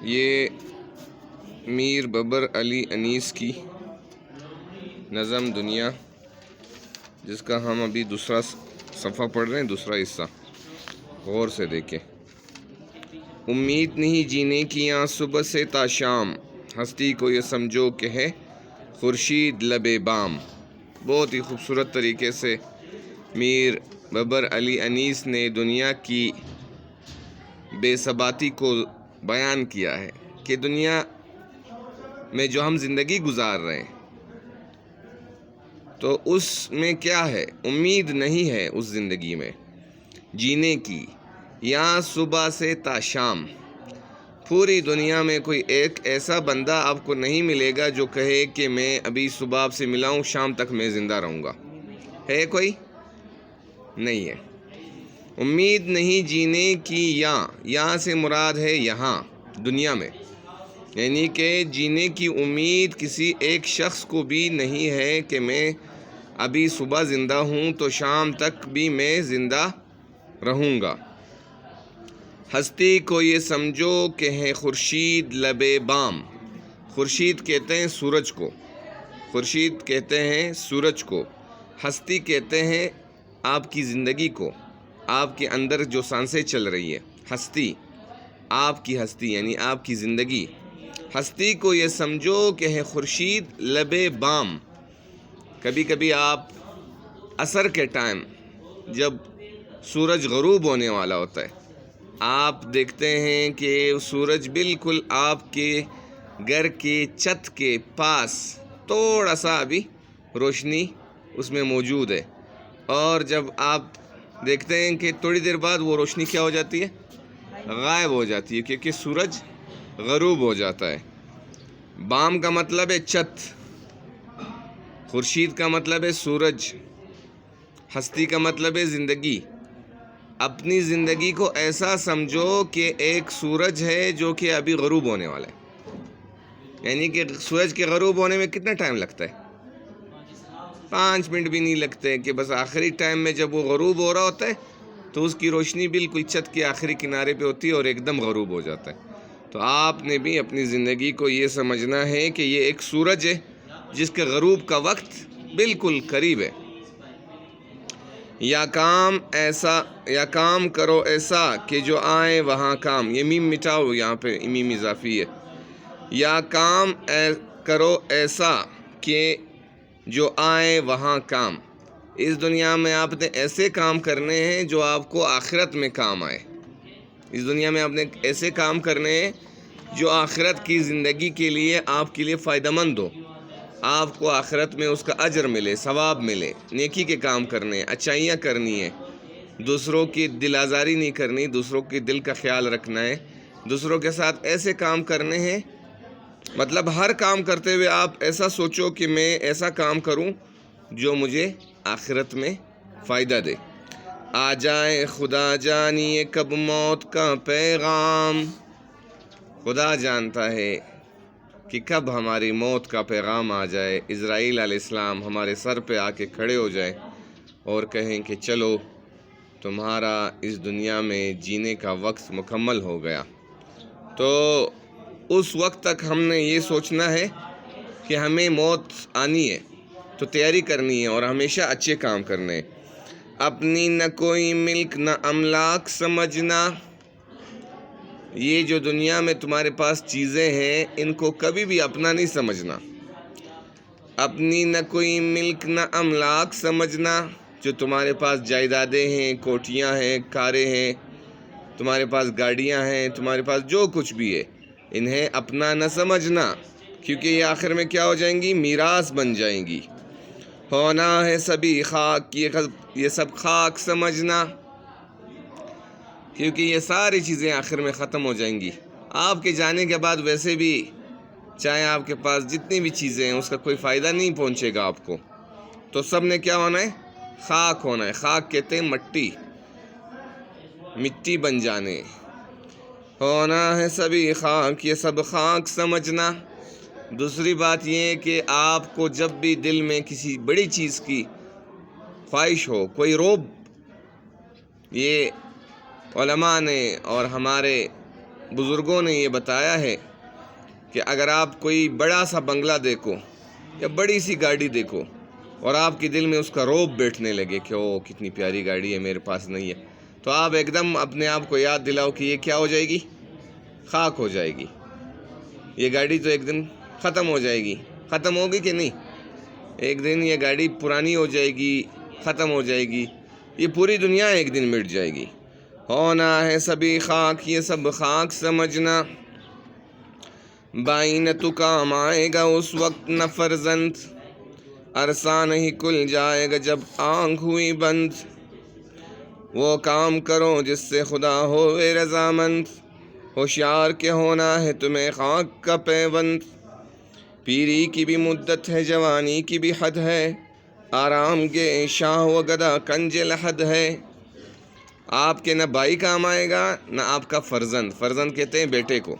یہ میر ببر علی انیس کی نظم دنیا، جس کا ہم ابھی دوسرا صفحہ پڑھ رہے ہیں، دوسرا حصہ غور سے دیکھیں۔ امید نہیں جینے کی یہاں صبح سے تا شام، ہستی کو یہ سمجھو کہ ہے خورشید لب بام۔ بہت ہی خوبصورت طریقے سے میر ببر علی انیس نے دنیا کی بے ثباتی کو بیان کیا ہے کہ دنیا میں جو ہم زندگی گزار رہے ہیں تو اس میں کیا ہے، امید نہیں ہے اس زندگی میں جینے کی، یہاں صبح سے تا شام۔ پوری دنیا میں کوئی ایک ایسا بندہ آپ کو نہیں ملے گا جو کہے کہ میں ابھی صبح آپ سے ملا ہوں، شام تک میں زندہ رہوں گا۔ ہے کوئی؟ نہیں ہے۔ امید نہیں جینے کی، یہاں سے مراد ہے یہاں دنیا میں، یعنی کہ جینے کی امید کسی ایک شخص کو بھی نہیں ہے کہ میں ابھی صبح زندہ ہوں تو شام تک بھی میں زندہ رہوں گا۔ ہستی کو یہ سمجھو کہ ہے خورشید لب بام۔ خورشید کہتے ہیں سورج کو، خورشید کہتے ہیں سورج کو، ہستی کہتے ہیں آپ کی زندگی کو، آپ کے اندر جو سانسیں چل رہی ہے، ہستی، آپ کی ہستی یعنی آپ کی زندگی۔ ہستی کو یہ سمجھو کہ ہے خورشید لب بام۔ کبھی کبھی آپ عصر کے ٹائم جب سورج غروب ہونے والا ہوتا ہے، آپ دیکھتے ہیں کہ سورج بالکل آپ کے گھر کے چھت کے پاس تھوڑا سا ابھی روشنی اس میں موجود ہے، اور جب آپ دیکھتے ہیں کہ تھوڑی دیر بعد وہ روشنی کیا ہو جاتی ہے، غائب ہو جاتی ہے، کیونکہ سورج غروب ہو جاتا ہے۔ بام کا مطلب ہے چھت، خورشید کا مطلب ہے سورج، ہستی کا مطلب ہے زندگی۔ اپنی زندگی کو ایسا سمجھو کہ ایک سورج ہے جو کہ ابھی غروب ہونے والا ہے، یعنی کہ سورج کے غروب ہونے میں کتنا ٹائم لگتا ہے؟ 5 منٹ بھی نہیں لگتے، کہ بس آخری ٹائم میں جب وہ غروب ہو رہا ہوتا ہے تو اس کی روشنی بالکل چھت کے آخری کنارے پہ ہوتی ہے اور ایک دم غروب ہو جاتا ہے۔ تو آپ نے بھی اپنی زندگی کو یہ سمجھنا ہے کہ یہ ایک سورج ہے جس کے غروب کا وقت بالکل قریب ہے۔ یا کام کرو ایسا کہ جو آئے وہاں کام۔ یہ میم مٹاؤ، یہاں پہ میم اضافی ہے۔ یا کام کرو ایسا کہ جو آئے وہاں کام۔ اس دنیا میں آپ نے ایسے کام کرنے ہیں جو آپ کو آخرت میں کام آئے۔ اس دنیا میں آپ نے ایسے کام کرنے ہیں جو آخرت کی زندگی کے لیے آپ کے لیے فائدہ مند ہو، آپ کو آخرت میں اس کا اجر ملے، ثواب ملے۔ نیکی کے کام کرنے ہیں، اچھائیاں کرنی ہے، دوسروں کی دل آزاری نہیں کرنی، دوسروں کی دل کا خیال رکھنا ہے، دوسروں کے ساتھ ایسے کام کرنے ہیں۔ مطلب ہر کام کرتے ہوئے آپ ایسا سوچو کہ میں ایسا کام کروں جو مجھے آخرت میں فائدہ دے۔ آ جائے خدا جانیے کب موت کا پیغام۔ خدا جانتا ہے کہ کب ہماری موت کا پیغام آ جائے، اسرائیل علیہ السلام ہمارے سر پہ آ کے کھڑے ہو جائیں اور کہیں کہ چلو تمہارا اس دنیا میں جینے کا وقت مکمل ہو گیا۔ تو اس وقت تک ہم نے یہ سوچنا ہے کہ ہمیں موت آنی ہے تو تیاری کرنی ہے اور ہمیشہ اچھے کام کرنے ہیں۔ اپنی نہ کوئی ملک نہ املاک سمجھنا۔ یہ جو دنیا میں تمہارے پاس چیزیں ہیں ان کو کبھی بھی اپنا نہیں سمجھنا۔ اپنی نہ کوئی ملک نہ املاک سمجھنا۔ جو تمہارے پاس جائیدادیں ہیں، کوٹھیاں ہیں، کاریں ہیں، تمہارے پاس گاڑیاں ہیں، تمہارے پاس جو کچھ بھی ہے، انہیں اپنا نہ سمجھنا، کیونکہ یہ آخر میں کیا ہو جائیں گی؟ میراث بن جائیں گی۔ ہونا ہے سبھی خاک، یہ سب خاک سمجھنا، کیونکہ یہ ساری چیزیں آخر میں ختم ہو جائیں گی۔ آپ کے جانے کے بعد ویسے بھی چاہے آپ کے پاس جتنی بھی چیزیں ہیں اس کا کوئی فائدہ نہیں پہنچے گا آپ کو، تو سب نے کیا ہونا ہے؟ خاک ہونا ہے۔ خاک کہتے ہیں مٹی، مٹی بن جانے۔ ہونا ہے سبھی خاک، یہ سب خاک سمجھنا۔ دوسری بات یہ ہے کہ آپ کو جب بھی دل میں کسی بڑی چیز کی خواہش ہو، کوئی روب، یہ علماء نے اور ہمارے بزرگوں نے یہ بتایا ہے کہ اگر آپ کوئی بڑا سا بنگلہ دیکھو یا بڑی سی گاڑی دیکھو اور آپ کے دل میں اس کا روب بیٹھنے لگے کہ او کتنی پیاری گاڑی ہے میرے پاس نہیں ہے، تو آپ ایک دم اپنے آپ کو یاد دلاؤ کہ یہ کیا ہو جائے گی؟ خاک ہو جائے گی. یہ گاڑی تو ایک دن ختم ہو جائے گی. ختم ہوگی کہ نہیں؟ ایک دن یہ گاڑی پرانی ہو جائے گی، ختم ہو جائے گی. یہ پوری دنیا ایک دن مٹ جائے گی. ہونا ہے سبھی خاک، یہ سب خاک سمجھنا. بائیں تو کام آئے گا اس وقت نہ فرزند، عرصہ نہیں کھل جائے گا جب آنکھ ہوئی بند. وہ کام کرو جس سے خدا ہوئے رضامند، ہوشیار کے ہونا ہے تمہیں خاک کا پیوند. پیری کی بھی مدت ہے، جوانی کی بھی حد ہے، آرام کے شاہ و گدا کنج لحد ہے. آپ کے نہ بھائی کام آئے گا نہ آپ کا فرزند. فرزند کہتے ہیں بیٹے کو.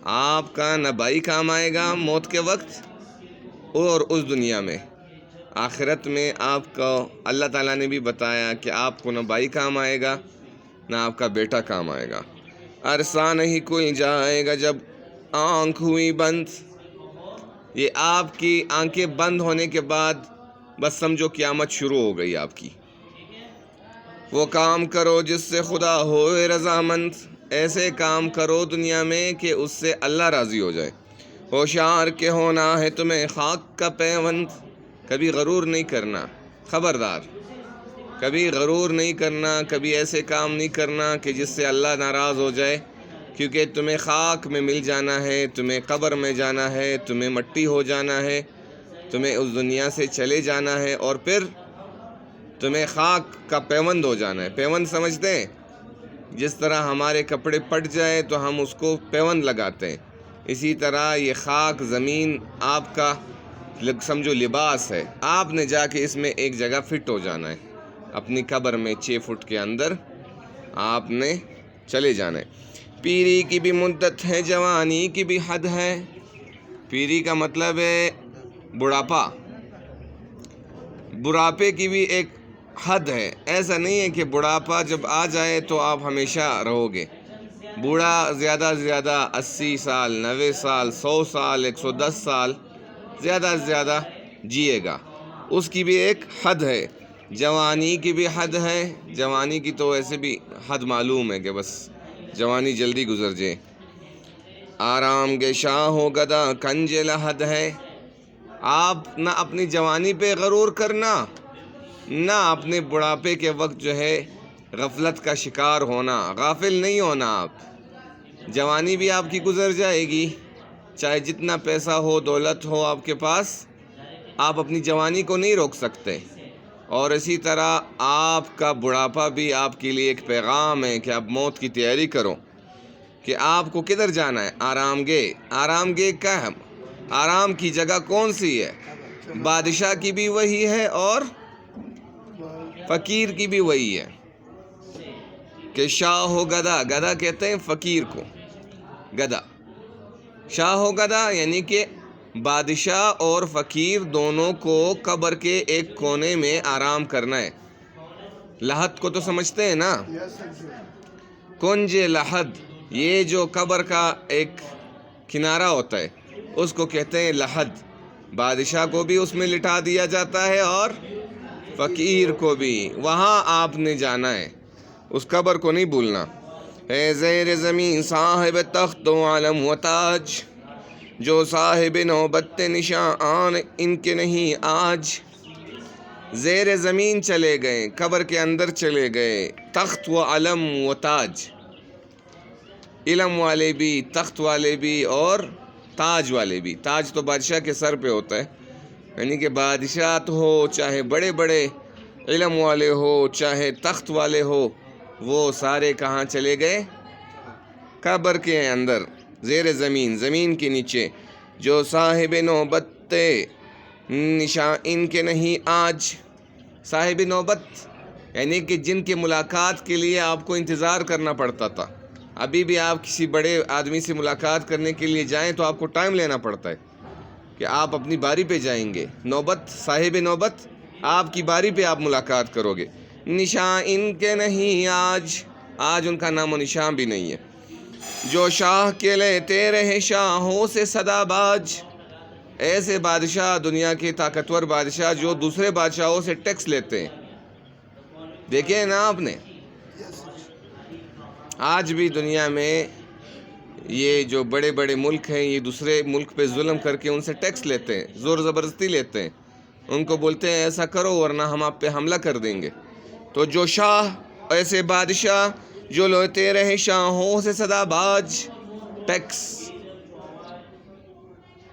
آپ کا نہ بھائی کام آئے گا موت کے وقت اور اس دنیا میں. آخرت میں آپ کو اللہ تعالیٰ نے بھی بتایا کہ آپ کو نہ بھائی کام آئے گا نہ آپ کا بیٹا کام آئے گا. عرصہ نہیں کھل جائے گا جب آنکھ ہوئی بند. یہ آپ کی آنکھیں بند ہونے کے بعد بس سمجھو قیامت شروع ہو گئی آپ کی. وہ کام کرو جس سے خدا ہوئے رضامند، ایسے کام کرو دنیا میں کہ اس سے اللہ راضی ہو جائے. ہوشیار کے ہونا ہے تمہیں خاک کا پیوند. کبھی غرور نہیں کرنا، خبردار. کبھی غرور نہیں کرنا، کبھی ایسے کام نہیں کرنا کہ جس سے اللہ ناراض ہو جائے، کیونکہ تمہیں خاک میں مل جانا ہے، تمہیں قبر میں جانا ہے، تمہیں مٹی ہو جانا ہے، تمہیں اس دنیا سے چلے جانا ہے، اور پھر تمہیں خاک کا پیوند ہو جانا ہے. پیوند سمجھتے ہیں؟ جس طرح ہمارے کپڑے پٹ جائے تو ہم اس کو پیوند لگاتے ہیں، اسی طرح یہ خاک زمین آپ کا سمجھو لباس ہے. آپ نے جا کے اس میں ایک جگہ فٹ ہو جانا ہے. اپنی قبر میں 6 فٹ کے اندر آپ نے چلے جانا ہے. پیری کی بھی مدت ہے، جوانی کی بھی حد ہے. پیری کا مطلب ہے بڑھاپا. بڑھاپے کی بھی ایک حد ہے. ایسا نہیں ہے کہ بڑھاپا جب آ جائے تو آپ ہمیشہ رہو گے. بوڑھا زیادہ سے زیادہ 80 سال، 90 سال، 100 سال، 110 سال زیادہ سے زیادہ جیے گا. اس کی بھی ایک حد ہے. جوانی کی بھی حد ہے. جوانی کی تو ایسے بھی حد معلوم ہے کہ بس جوانی جلدی گزر جائے. آرام کے شاہ ہو گدا کنج لحد ہے. آپ نہ اپنی جوانی پہ غرور کرنا، نہ اپنے بڑھاپے کے وقت جو ہے غفلت کا شکار ہونا. غافل نہیں ہونا. آپ جوانی بھی آپ کی گزر جائے گی، چاہے جتنا پیسہ ہو، دولت ہو آپ کے پاس، آپ اپنی جوانی کو نہیں روک سکتے. اور اسی طرح آپ کا بڑھاپا بھی آپ کے لیے ایک پیغام ہے کہ آپ موت کی تیاری کرو، کہ آپ کو کدھر جانا ہے. آرام گہ. آرام گہ کا ہے؟ آرام کی جگہ کون سی ہے؟ بادشاہ کی بھی وہی ہے اور فقیر کی بھی وہی ہے کہ شاہ ہو گدا. گدا کہتے ہیں فقیر کو. گدا شاہ ہو گدا یعنی کہ بادشاہ اور فقیر دونوں کو قبر کے ایک کونے میں آرام کرنا ہے. لحد کو تو سمجھتے ہیں نا؟ کنج لحد، یہ جو قبر کا ایک کنارہ ہوتا ہے اس کو کہتے ہیں لحد. بادشاہ کو بھی اس میں لٹا دیا جاتا ہے اور فقیر کو بھی. وہاں آپ نے جانا ہے، اس قبر کو نہیں بھولنا. اے زیر زمین صاحب تخت و علم و تاج، جو صاحب نوبت نشاں آن ان کے نہیں آج. زیر زمین چلے گئے، قبر کے اندر چلے گئے، تخت و علم و تاج. علم والے بھی، تخت والے بھی اور تاج والے بھی. تاج تو بادشاہ کے سر پہ ہوتا ہے، یعنی کہ بادشاہ تو ہو، چاہے بڑے بڑے علم والے ہو، چاہے تخت والے ہو، وہ سارے کہاں چلے گئے؟ قبر کے اندر، زیر زمین، زمین کے نیچے. جو صاحب نوبت نشاں ان کے نہیں آج. صاحب نوبت یعنی کہ جن کی ملاقات کے لیے آپ کو انتظار کرنا پڑتا تھا. ابھی بھی آپ کسی بڑے آدمی سے ملاقات کرنے کے لیے جائیں تو آپ کو ٹائم لینا پڑتا ہے کہ آپ اپنی باری پہ جائیں گے. نوبت، صاحب نوبت، آپ کی باری پہ آپ ملاقات کرو گے. نشاں ان کے نہیں آج. آج ان کا نام و نشان بھی نہیں ہے. جو شاہ کے لیتے رہے شاہوں سے صدا باج. ایسے بادشاہ، دنیا کے طاقتور بادشاہ جو دوسرے بادشاہوں سے ٹیکس لیتے ہیں. دیکھیں نا آپ نے، آج بھی دنیا میں یہ جو بڑے بڑے ملک ہیں یہ دوسرے ملک پہ ظلم کر کے ان سے ٹیکس لیتے ہیں، زور زبردستی لیتے ہیں. ان کو بولتے ہیں ایسا کرو ورنہ ہم آپ پہ حملہ کر دیں گے. تو جو شاہ، ایسے بادشاہ جو لیتے رہے شاہوں سے صدا باج.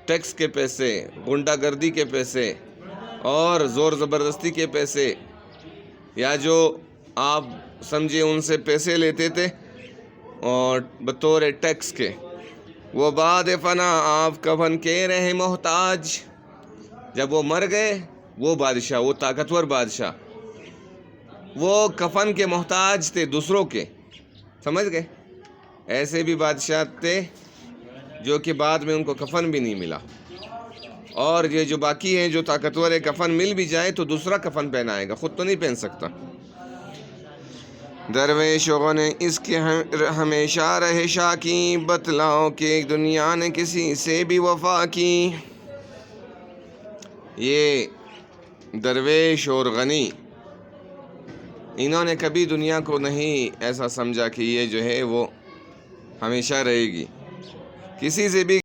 ٹیکس کے پیسے، غنڈہ گردی کے پیسے اور زور زبردستی کے پیسے، یا جو آپ سمجھے ان سے پیسے لیتے تھے اور بطور ٹیکس کے، وہ بعد فنا آپ کفن کے رہے محتاج. جب وہ مر گئے، وہ بادشاہ، وہ طاقتور بادشاہ، وہ کفن کے محتاج تھے دوسروں کے. سمجھ گئے؟ ایسے بھی بادشاہ تھے جو کہ بعد میں ان کو کفن بھی نہیں ملا. اور یہ جو باقی ہیں جو طاقتور ہے، کفن مل بھی جائے تو دوسرا کفن پہنائے گا، خود تو نہیں پہن سکتا. درویشوں نے اس کے ہمیشہ رہے شاہ کی، بتلاؤ کہ ایک دنیا نے کسی سے بھی وفا کی. یہ درویش اور غنی، انہوں نے کبھی دنیا کو نہیں ایسا سمجھا کہ یہ جو ہے وہ ہمیشہ رہے گی. کسی سے بھی